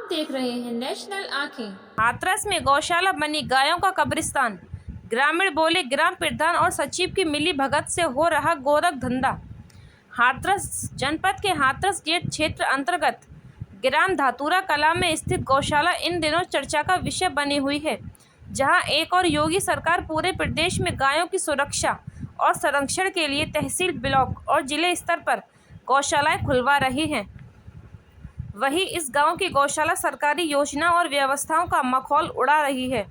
देख रहे हैं नेशनल आंखें। हाथरस में गौशाला बनी गायों का कब्रिस्तान। ग्रामीण बोले ग्राम प्रधान और सचिव की मिली भगत से हो रहा गोरख धंधा। हाथरस जनपद के हाथरस गेट क्षेत्र अंतर्गत ग्राम धातुरा कला में स्थित गौशाला इन दिनों चर्चा का विषय बनी हुई है, जहां एक और योगी सरकार पूरे प्रदेश में गायों की सुरक्षा और संरक्षण के लिए तहसील, ब्लॉक और जिले स्तर पर गौशालाएं खुलवा रही हैं। वहीं इस गांव की गौशाला सरकारी योजना और व्यवस्थाओं का मखौल उड़ा रही है।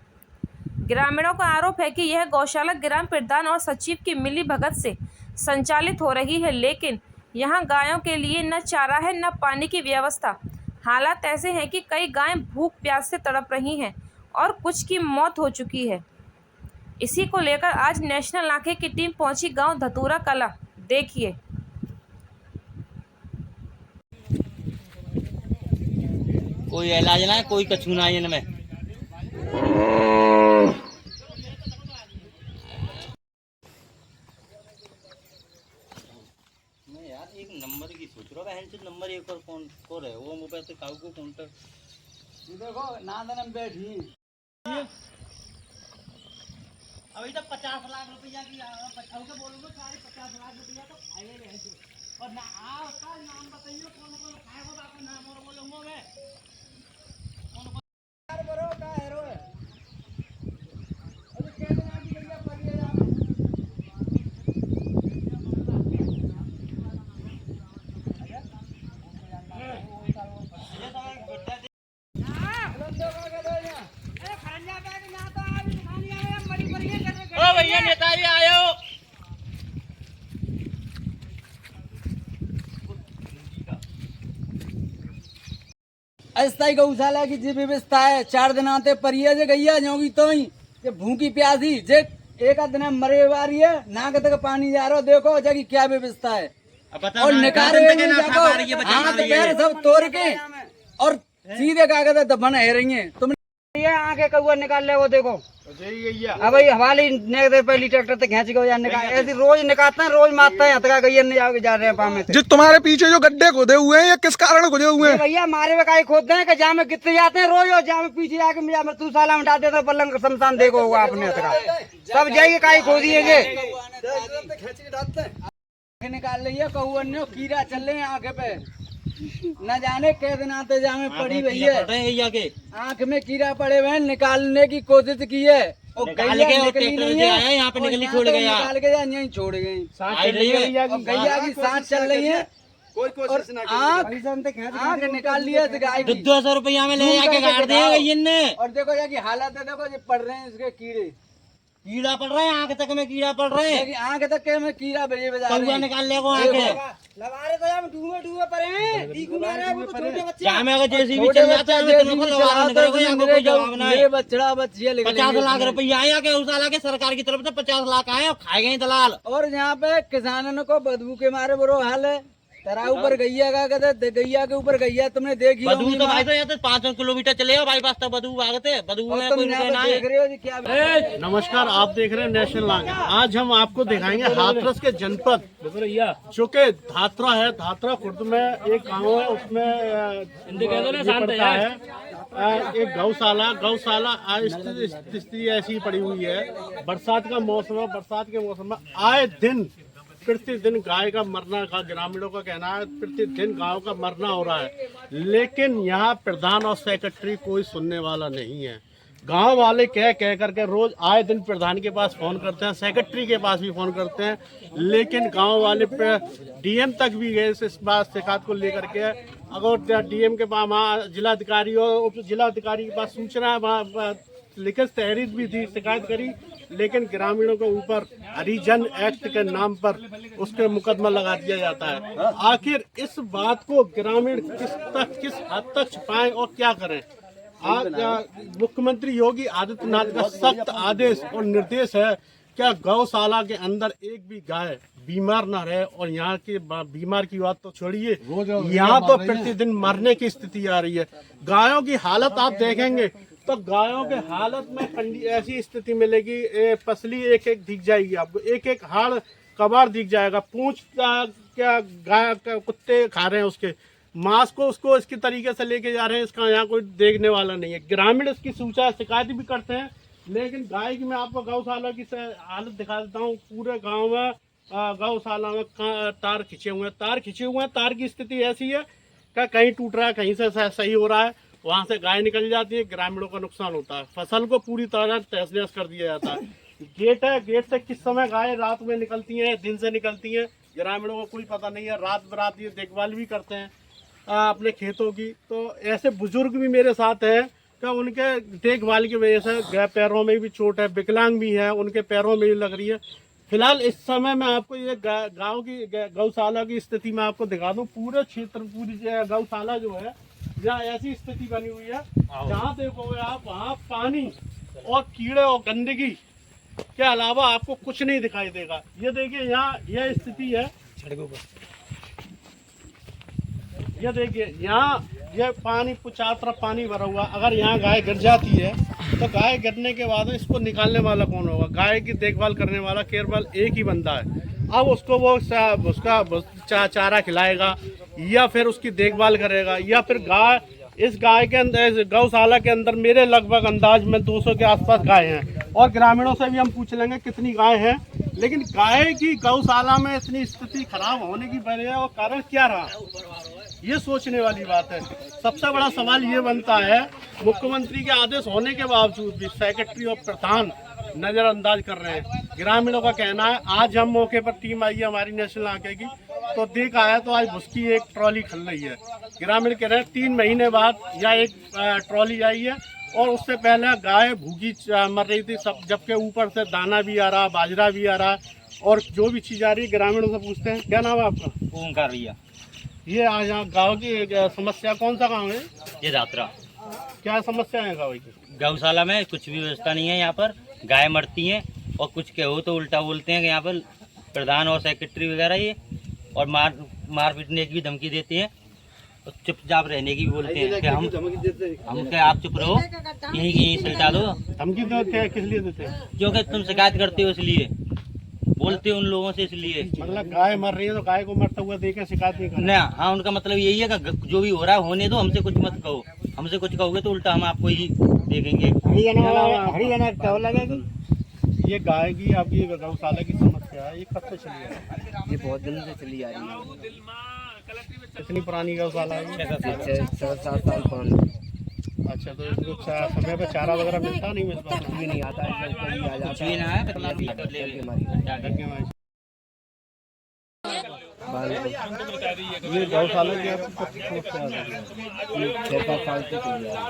ग्रामीणों का आरोप है कि यह गौशाला ग्राम प्रधान और सचिव की मिली भगत से संचालित हो रही है, लेकिन यहां गायों के लिए न चारा है न पानी की व्यवस्था। हालात ऐसे हैं कि कई गायें भूख प्यास से तड़प रही हैं और कुछ की मौत हो चुकी है। इसी को लेकर आज नेशनल आंखें की टीम पहुंची गांव धतूरा कला। देखिए। कोई इलाज ना है, कोई कछु ना है इनमें। मैं यार एक नंबर की सोच रहा हूँ, बहन नंबर एक और कौन को रहे वो मोबाइल से काऊ को काउंटर देखो नादन बैठी अभी तो 50 लाख रुपया की बोलूंगा 50 लाख रुपया तो खाए रहे और ना उसका नाम बताइए कौन कौन खाएगा, आपका नाम और बोलूंगा मैं भैया नेताजी आयो। अस्थायी गौशाला की जी व्यवस्था है। 4 दिन आते परिया जे गैया जाओगी तो ही जे भूखी प्यासी जे एक आध दिन मरे वारी है नाक तक पानी जा रहा देखो जगी क्या व्यवस्था है। और निकाल हाथ पैर सब तोड़ के और सीधे कागज दफन है रही है। तुम ये आके कौआ निकाल ले वो देखो अब भाई हवाली पहली ट्रैक्टर तक खींच गया निकाल ऐसी रोज निकालते हैं, रोज मारते हैं हथका गैया नहीं जाओगे जा रहे हैं पामे जो तुम्हारे पीछे जो गड्ढे खोदे हुए हैं ये किस कारण खोदे हुए हैं? भैया हमारे में काई खोदते हैं कि जहाँ में कितने जाते हैं रोज और जहाँ में पीछे जाके मुझे तू साला मिटा देते पलंग शमशान देखो होगा आपने हथका सब जाइए काई खोदिएगे निकाल लिया कौआ ने कीड़ा चल रहे हैं आंख पे न जाने कै दिन आते जामे पड़ी भैया आंख में कीड़ा पड़े हुए निकालने की कोशिश की है और यहाँ पे निकलनी छोड़ गया निकाल के यहीं छोड़ गई गैया की सांस चल रही है कोई आंख निकाल लिया गाय की 200 रुपया में ले जाके गाड़ दिया और देखो यार की हालत है देखो ये पड़ रहे हैं इसके कीड़ा पड़ रहा है आंख तक में कीड़ा पड़ रहा है आंख तक के में कीड़ा बजे बजा कौआ निकाल ले को आंख लवारे तो हम डूबे पड़े हैं दीखू मारे वो तो छोटे बच्चे जहां में अगर जैसी भी चल जाता है तो लवारा निकले कोई हमको कोई जवाब ना है। ये बच्चा बच्चियां 50 लाख रुपया आया के उसाला के सरकार की तरफ से 50 लाख आए और खाए गए दलाल। और यहाँ पे किसानों को बदबू के मारे बुरा हाल है। तेरा ऊपर गैया का कहते गैया के ऊपर गैया तुमने देखी बदबू तो भाई तो यहाँ से 5 किलोमीटर चले बाईपास तक बदबू भागते बदबू में कोई रुके ना है। नमस्कार, आप देख रहे हैं नेशनल आंखें। आज हम आपको दिखाएंगे हाथरस के जनपद जो के धातरा है। धातरा खुर्द में एक गाँव है, उसमें पड़ता है एक गौशाला स्थिति ऐसी पड़ी हुई है। बरसात का मौसम है, बरसात के मौसम में आए दिन प्रतिदिन गाय का मरना का ग्रामीणों का कहना है, प्रतिदिन गायों का मरना हो रहा है। लेकिन यहाँ प्रधान और सेक्रेटरी कोई सुनने वाला नहीं है। गांव वाले कह करके रोज आए दिन प्रधान के पास फोन करते हैं, सेक्रेटरी के पास भी फोन करते हैं, लेकिन गांव वाले डीएम तक भी गए इस बात शिकायत को लेकर के। अगर डीएम के पास वहाँ जिलाधिकारी और उप जिलाधिकारी के पास सूचना लिखित तहरीर भी दी, शिकायत करी, लेकिन ग्रामीणों के ऊपर हरिजन एक्ट के नाम पर उसके मुकदमा लगा दिया जाता है। आखिर इस बात को ग्रामीण किस हद तक छुपाएं और क्या करें? आज मुख्यमंत्री योगी आदित्यनाथ का सख्त आदेश और निर्देश है, क्या गौशाला के अंदर एक भी गाय बीमार ना रहे। और यहाँ की बीमार की बात तो छोड़िए, यहाँ तो प्रतिदिन मरने की स्थिति आ रही है। गायों की हालत आप देखेंगे तो गायों के हालत में ऐसी स्थिति मिलेगी, पसली एक एक दिख जाएगी आपको, एक एक हाड़ कबाड़ दिख जाएगा, पूंछ क्या गाय कुत्ते खा रहे हैं उसके, मांस को उसको इसके तरीके से लेके जा रहे हैं, इसका यहाँ कोई देखने वाला नहीं है। ग्रामीण इसकी सूचना शिकायत भी करते हैं, लेकिन गाय की मैं आपको गौशाला की हालत दिखा देता हूँ। पूरे गांव में गौशाला में तार खिंचे हुए हैं। तार की स्थिति ऐसी है कि कहीं टूट रहा है, कहीं से सही हो रहा है, वहाँ से गाय निकल जाती है, ग्रामीणों का नुकसान होता है। फसल को पूरी तरह तहस नहस कर दिया जाता है। गेट है, गेट से किस समय गाय रात में निकलती हैं, दिन से निकलती हैं, ग्रामीणों को कोई पता नहीं है। रात बरात ये देखभाल भी करते हैं अपने खेतों की। तो ऐसे बुजुर्ग भी मेरे साथ हैं कि उनके देखभाल की वजह से पैरों में भी चोट है, विकलांग भी है, उनके पैरों में भी लग रही है। फिलहाल इस समय मैं आपको ये गांव की गौशाला की स्थिति में आपको दिखा दूं। पूरे क्षेत्र, पूरी गौशाला जो है, जहाँ ऐसी स्थिति बनी हुई है, जहाँ देखोगे आप वहाँ पानी और कीड़े और गंदगी के अलावा आपको कुछ नहीं दिखाई देगा। ये देखिए यहाँ यह स्थिति है, ये देखिए यहाँ ये पानी चारों तरफ पानी भरा हुआ। अगर यहाँ गाय गिर जाती है तो गाय गिरने के बाद इसको निकालने वाला कौन होगा? गाय की देखभाल करने वाला केवल एक ही बंदा है। अब उसको वो उसका चारा खिलाएगा या फिर उसकी देखभाल करेगा, या फिर इस गाय के अंदर, गौशाला के अंदर मेरे लगभग अंदाज में 200 के आसपास गाय हैं, और ग्रामीणों से भी हम पूछ लेंगे कितनी गाय हैं। लेकिन गाय की गौशाला में इतनी स्थिति खराब होने की वजह और कारण क्या रहा, ये सोचने वाली बात है। सबसे बड़ा सवाल ये बनता है, मुख्यमंत्री के आदेश होने के बावजूद भी सेक्रेटरी और प्रधान नजरअंदाज कर रहे हैं। ग्रामीणों का कहना है, आज हम मौके पर टीम आई है हमारी नेशनल आके की, तो देखा है तो आज भुस की एक ट्रॉली खल रही है। ग्रामीण कह रहे हैं 3 महीने बाद या एक ट्रॉली आई है, और उससे पहले गाय भूखी मर रही थी सब, जबकि ऊपर से दाना भी आ रहा, बाजरा भी आ रहा, और जो भी चीज आ रही है। ग्रामीणों से पूछते हैं, क्या नाम है आपका? ओंकार भैया। ये आज यहाँ गाँव की समस्या, कौन सा गाँव है ये दात्रा। क्या समस्या है गाँव की? गौशाला में कुछ भी व्यवस्था नहीं है। यहाँ पर गाय मरती हैं, और कुछ कहो तो उल्टा बोलते हैं कि यहाँ पर प्रधान और सेक्रेटरी वगैरह ये, और मार पीटने की भी धमकी देते हैं, और चुपचाप रहने की भी बोलते हैं कि हम क्या आप चुप रहो, यहीं सलटा दो। धमकी तो किस लिए देते हैं? क्योंकि तुम शिकायत करते हो इसलिए बोलते हो उन लोगों से, इसलिए। मतलब गाय मर रही है तो गाय को मरता हुआ देखे शिकायत नहीं करना। हाँ, उनका मतलब यही है कि जो भी हो रहा है होने दो, हमसे कुछ मत कहो। हमसे कुछ कहोगे तो उल्टा हम आपको ही देखेंगे। हरियाणा टोल लगेगी। ये गाय की आपकी गौशाला की समस्या है, ये कब से चली आ रही है? ये बहुत दिन से चली आ रही है। कितनी पुरानी गौशाला है? 6-7 साल पुरानी। अच्छा, तो इसको समय पे चारा वगैरह मिलता नहीं? मिलता भी नहीं आता है, कुछ भी ना है। ये गौशाला की आपकी कब समस्या आ रही है? 6-7 साल से चली आ रही है।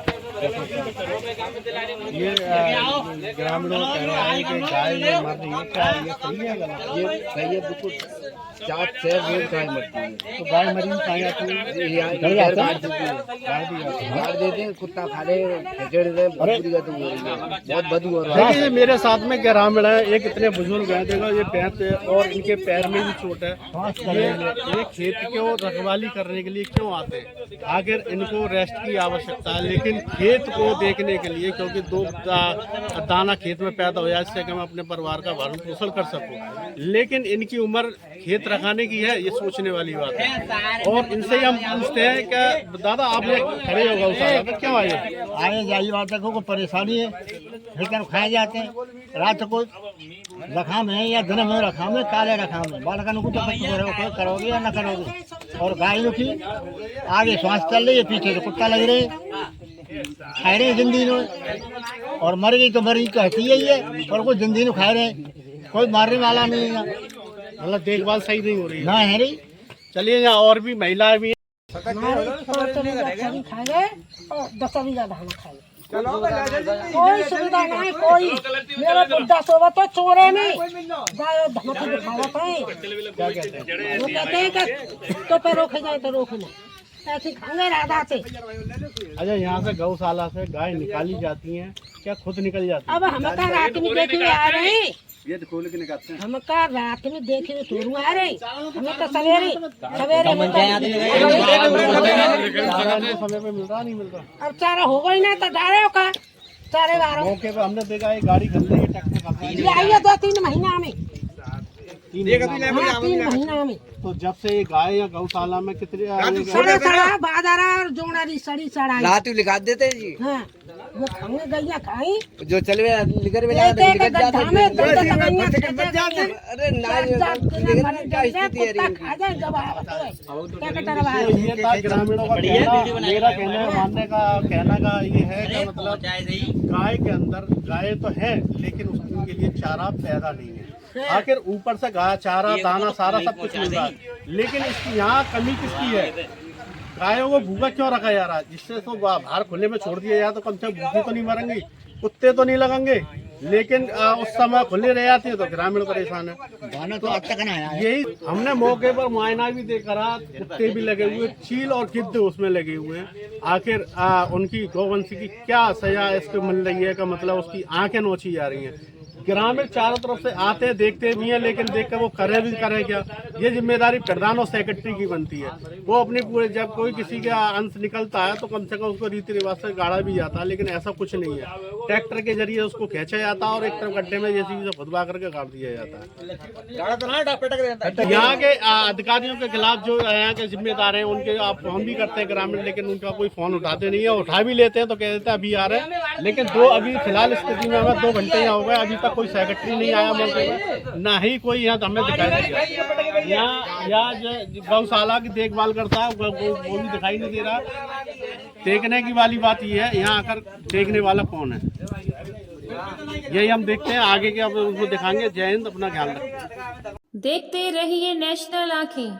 ये ग्रामीणों का कहना है कि गाय मर रही है, क्या ये सही है गलत? ये सही है, बिल्कुल 4-6 रोज गाय मरती है। तो गाय मरी कहाँ जाती है? गाड़ देते हैं, कुत्ता खा ले, खचेड़ देते, बहुत बदबू हो रहा है। देखिए, मेरे साथ में ग्रामीण है, एक इतने बुजुर्ग हैं, देखो ये पैर है और इनके पैर में भी चोट है। ये खेत को रखवाली करने के लिए क्यों आते हैं? आखिर इनको रेस्ट की आवश्यकता है, लेकिन खेत को देखने के लिए, क्योंकि 2 दाना खेत में पैदा हो जाए, इससे कि मैं अपने परिवार का भरण पोषण कर सकूं। लेकिन इनकी उम्र खेत रखाने की है, ये सोचने वाली बात है। और इनसे हम पूछते हैं कि दादा आप लोग खड़े हो गौशाला में क्यों आए? आए जाइए बात देखो, कोई परेशानी है, लेकिन खाए जाते हैं। रात को रखा में या दिन में रखा में, काले रखा में बालका को तो करोगे या न करोगे। और गाय की आगे श्वास चल रही है, पीछे तो कुत्ता लग रहे, खाए रहे जिंदगी में, और मर गई तो मरी कहती है, और कोई जिंदगी में खाए रहे, कोई मारने वाला नहीं है। मतलब देखभाल सही नहीं हो रही है ना है रही। चलिए, यहाँ और भी महिलाएं भी कोई सुविधा नहीं, कोई मेरा बुढ़ा सोवा तो चोरे में गाय धमकी दिखावत है। वो कहते हैं कि तो पे रोके जाए तो रोके ना, ऐसी खाएंगे राधा से। अच्छा, यहाँ से गौशाला से गाय निकाली जाती हैं क्या? खुद निकल जाती है? अब हम का रात में देखे हुए आ रहे हैं, ये तो खोल के निकालते हैं। हम का रात में देखे हुए चोरू आ रहे हैं। हमें तो सवेरे समय पे मिलता नहीं मिलता। अब चारा हो गई ना तो डाले का चारे बार मौके पे हमने देखा एक गाड़ी खल रही है, ट्रैक्टर ये आई है 2-3 महीना में। 3 महीना में तो जब से ये गाय या गौशाला में कितने सड़ा सड़ा बाजारा और जोनारी सड़ी सड़ाई रात लिखा देते जी। हाँ वो खाने गैया खाई जो चलवे लिकर लेते के गड्ढा में दर्द गैया अरे क्या स्थिति है खा जाए जब क्या कटरवा ये था ग्रामीणों का कहना। मेरा कहना का ये है कि मतलब गाय के अंदर गाय तो है लेकिन उसके लिए चारा पैदा नहीं है। आखिर ऊपर से गाय चारा दाना सारा सब कुछ मिल रहा है लेकिन इसकी यहाँ कमी किसकी है? गायों को भूखा क्यों रखा जा रहा है? जिससे तो बाहर खुले में छोड़ दिया जाए तो कम से कम भूखे तो नहीं मरेंगे, कुत्ते तो नहीं लगेंगे, लेकिन उस समय खुले रह जाते हैं तो ग्रामीण परेशान है। गाना तो अब तक ना आया। यही हमने मौके पर मुआयना भी देखा रहा, कुत्ते भी लगे हुए, चील और गिद्ध उसमें लगे हुए हैं। आखिर उनकी गौवंशी की क्या सजा इसको मिल रही है? का मतलब उसकी आंखें नोची जा रही हैं। ग्रामीण चारों तरफ से आते हैं देखते भी हैं लेकिन देख कर वो करे क्या? ये जिम्मेदारी प्रधान और सेक्रेटरी की बनती है। वो अपनी पूरे जब कोई किसी का अंश निकलता है तो कम से कम उसको रीति रिवाज से गाड़ा भी जाता है लेकिन ऐसा कुछ नहीं है। ट्रैक्टर के जरिए उसको खींचा जाता है और एक तरफ गड्ढे में जैसे खुदबा करके काट दिया जाता है। यहाँ के अधिकारियों के खिलाफ जो यहाँ के जिम्मेदार हैं उनके आप फोन भी करते हैं ग्रामीण लेकिन उनका कोई फोन उठाते नहीं है। उठा भी लेते हैं तो कह देते हैं अभी आ रहे हैं लेकिन अभी फिलहाल स्थिति में हमें 2 घंटे यहाँ हो गए, अभी तक कोई सेक्रेटरी नहीं आया मौके पर, ना ही कोई यहाँ हमें दिखाई दिया। यहाँ जो गौशाला की देखभाल करता है वो भी दिखाई नहीं दे रहा। देखने की वाली बात ये है यहाँ आकर देखने वाला कौन है, यही हम देखते हैं। आगे के अब उसको दिखाएंगे। जय हिंद, अपना ख्याल रखें। देखते रहिए नेशनल आँखें।